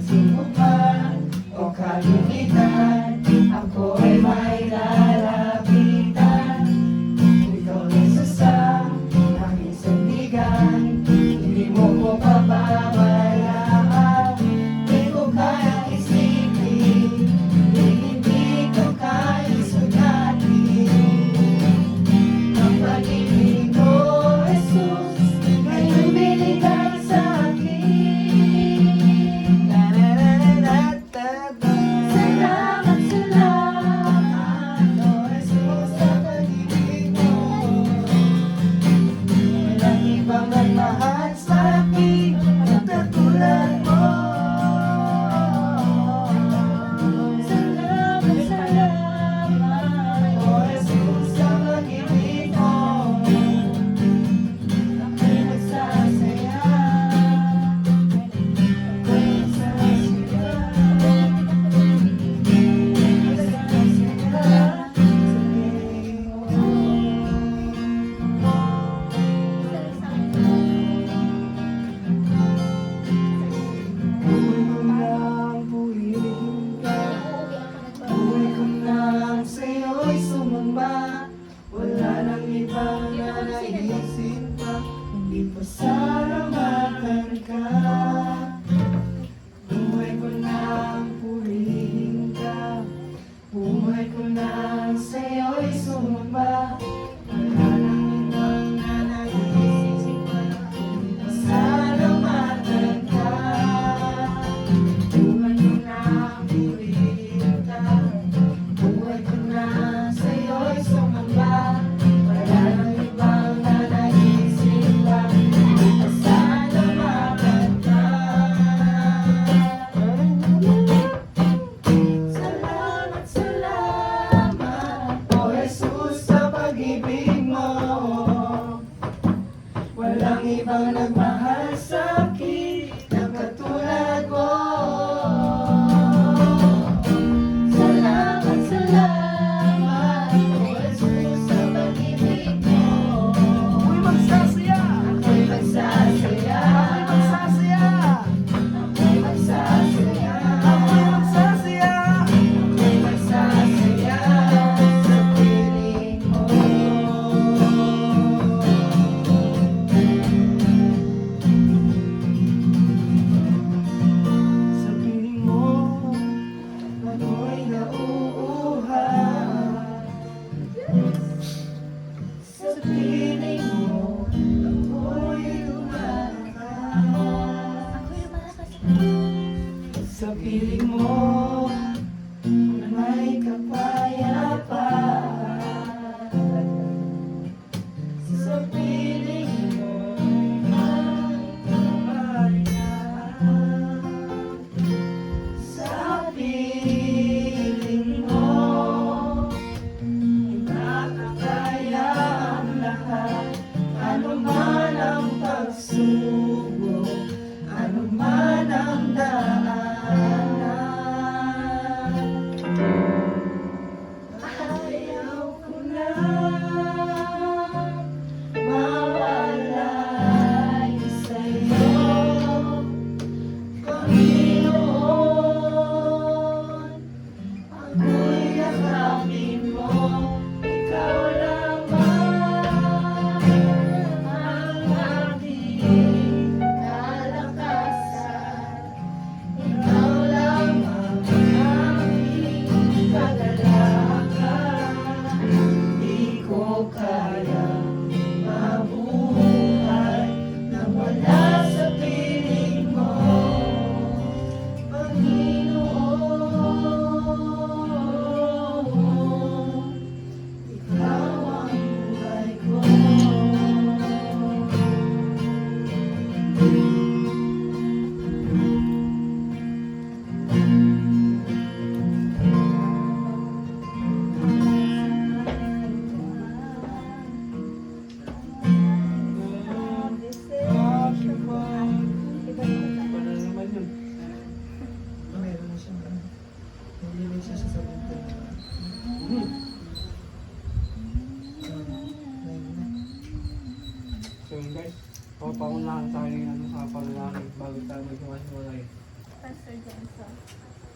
sino man o kalimitan, ako ay may lalapitan. Ikaw na sa aking sandigan, hindi mo ko pababayaan. Hindi ko kayang isipin, hindi ko kayang sugatin. Ang pag-ibig mo, Jesus, ngayon binigay sa akin. Salamat, salamat, oh Jesus, sa pag-ibig mo. Walang ibang nagmahal sa akin na katulad mo. Salamat, salamat, oh Jesus, sa pag-ibig mo. Ako'y nagsasaya, ako'y nagsasaya, nagsasaya sa piling mo. Buhay ko nang puwiin ka, buhay ko nang sa'yo'y sumamba. Wala nang ibang nanaisip pa, hindi pa salamatan ka. Buhay ko nang puwiin ka, buhay ko nang sa'yo'y sumamba. Wala nang ibang nanaisip pa, hindi pa salamatan ka. Buhay ko nang puwiin ka, buhay ko nang sa'yo'y sumamba. Wala nang ibang nanaisip pa, hindi pa salamatan ka. Salamat, salamat, oh Jesus, sa pag-ibig mo. Walang ibang nagmahal sa akin na katulad mo. Salamat, salamat, oh Jesus, sa pag-ibig mo. Ako'y magsasaya, Ako'y magsasaya, ako'y magsasaya, ako'y magsasaya, ako'y magsasaya. ako'y magsasaya sa piling mo. Sa piling mo, ako'y nauuhaw. Sa piling mo, ako'y lumalakas. Sa piling mo, may kapayapaan. Sa piling mo, may kapayapaan. Sa piling mo, nakakaya ang lahat. Ano man ang pagsubok, ano man ang daanan. Ayaw ko na mawalay sa'yo, Panginoon. Ako'y yakapin mo, ikaw lamang ang aking kalakasan. Ikaw lamang ang aking kagalakan. Di ko kayang mabuhay nang wala sa piling mo, Panginoon. Ikaw ang buhay ko. Iba na naman yun. Meron na siyang nililay siya sa sabuto. So yun guys, papakunahan tayo ng ano, sa panlalaki bago tayo maghiwalay. Pastor Jensen.